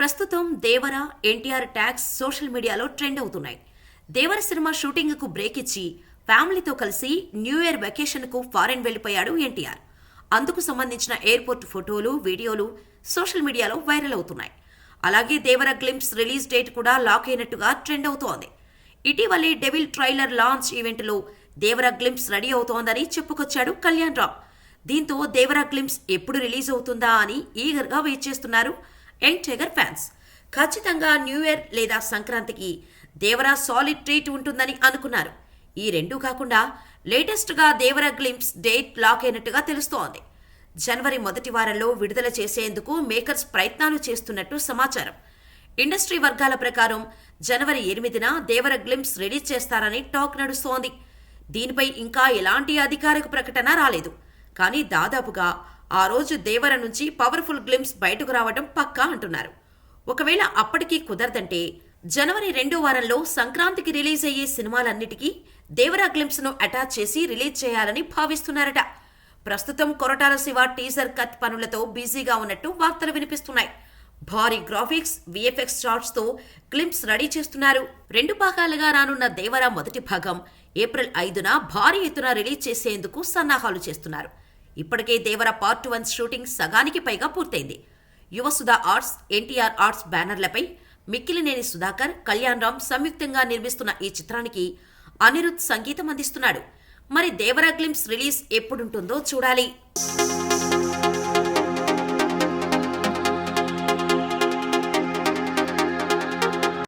ప్రస్తుతం దేవర NTR tags social మీడియాలో trend అవుతున్నాయి. దేవర సినిమా షూటింగ్కు బ్రేక్ ఇచ్చి ఫ్యామిలీతో కలిసి న్యూ ఇయర్ వెకేషన్కు ఫారెన్ వెళ్లిపోయాడు ఎన్టీఆర్. అందుకు సంబంధించిన ఎయిర్పోర్ట్ ఫోటోలు, వీడియోలు సోషల్ మీడియాలో వైరల్ అవుతున్నాయి. అలాగే దేవర గ్లింప్స్ రిలీజ్ డేట్ కూడా లాక్ అయినట్టుగా ట్రెండ్ అవుతోంది. ఇటీవలే డెవిల్ ట్రైలర్ లాంచ్ ఈవెంట్లో దేవర గ్లింప్స్ రెడీ అవుతోందని చెప్పుకొచ్చాడు కళ్యాణ్ రామ్. దీంతో దేవర గ్లింప్స్ ఎప్పుడు రిలీజ్ అవుతుందా అని ఈగర్గా వెయిట్ చేస్తున్నారు యంగ్ టైగర్ ఫ్యాన్స్. ఖచ్చితంగా న్యూ ఇయర్ లేదా సంక్రాంతికి దేవర సాలిడ్ ట్రీట్ ఉంటుందని అనుకున్నారు. ఈ రెండూ కాకుండా లేటెస్ట్గా దేవర గ్లింప్స్ డేట్ లాక్ అయినట్టుగా తెలుస్తోంది. జనవరి మొదటి వారంలో విడుదల చేసేందుకు మేకర్స్ ప్రయత్నాలు చేస్తున్నట్టు సమాచారం. ఇండస్ట్రీ వర్గాల ప్రకారం జనవరి 8న దేవర గ్లింప్స్ రిలీజ్ చేస్తారని టాక్ నడుస్తోంది. దీనిపై ఇంకా ఎలాంటి అధికారిక ప్రకటన రాలేదు. కానీ దాదాపుగా ఆ రోజు దేవర నుంచి పవర్ఫుల్ గ్లింప్స్ బయటకు రావడం పక్కా అంటున్నారు. ఒకవేళ అప్పటికీ కుదరదంటే జనవరి 2వ వారంలో సంక్రాంతికి రిలీజ్ అయ్యే సినిమాలన్నిటికీ దేవర గ్లింప్స్ను అటాచ్ చేసి రిలీజ్ చేయాలని భావిస్తున్నారట. ప్రస్తుతం కొరటాల శివ టీజర్ కట్ పనులతో బిజీగా ఉన్నట్టు వార్తలు వినిపిస్తున్నాయి. భారీ గ్రాఫిక్స్, విఎఫ్ఎక్స్ షాట్స్తో గ్లింప్స్ రెడీ చేస్తున్నారు. 2 భాగాలుగా రానున్న దేవర మొదటి భాగం ఏప్రిల్ 5న భారీ ఎత్తున రిలీజ్ చేసేందుకు సన్నాహాలు చేస్తున్నారు. ఇప్పటికే దేవర పార్ట్ 1 షూటింగ్ సగానికి పైగా పూర్తయింది. యువసుధ ఆర్ట్స్, ఎన్టీఆర్ ఆర్ట్స్ బ్యానర్లపై మిక్కిలినేని సుధాకర్, కళ్యాణ్ రామ్ సంయుక్తంగా నిర్మిస్తున్న ఈ చిత్రానికి అనిరుద్ సంగీతం అందిస్తున్నాడు. మరి దేవర గ్లింప్స్ రిలీజ్ ఎప్పుడుంటుందో చూడాలి.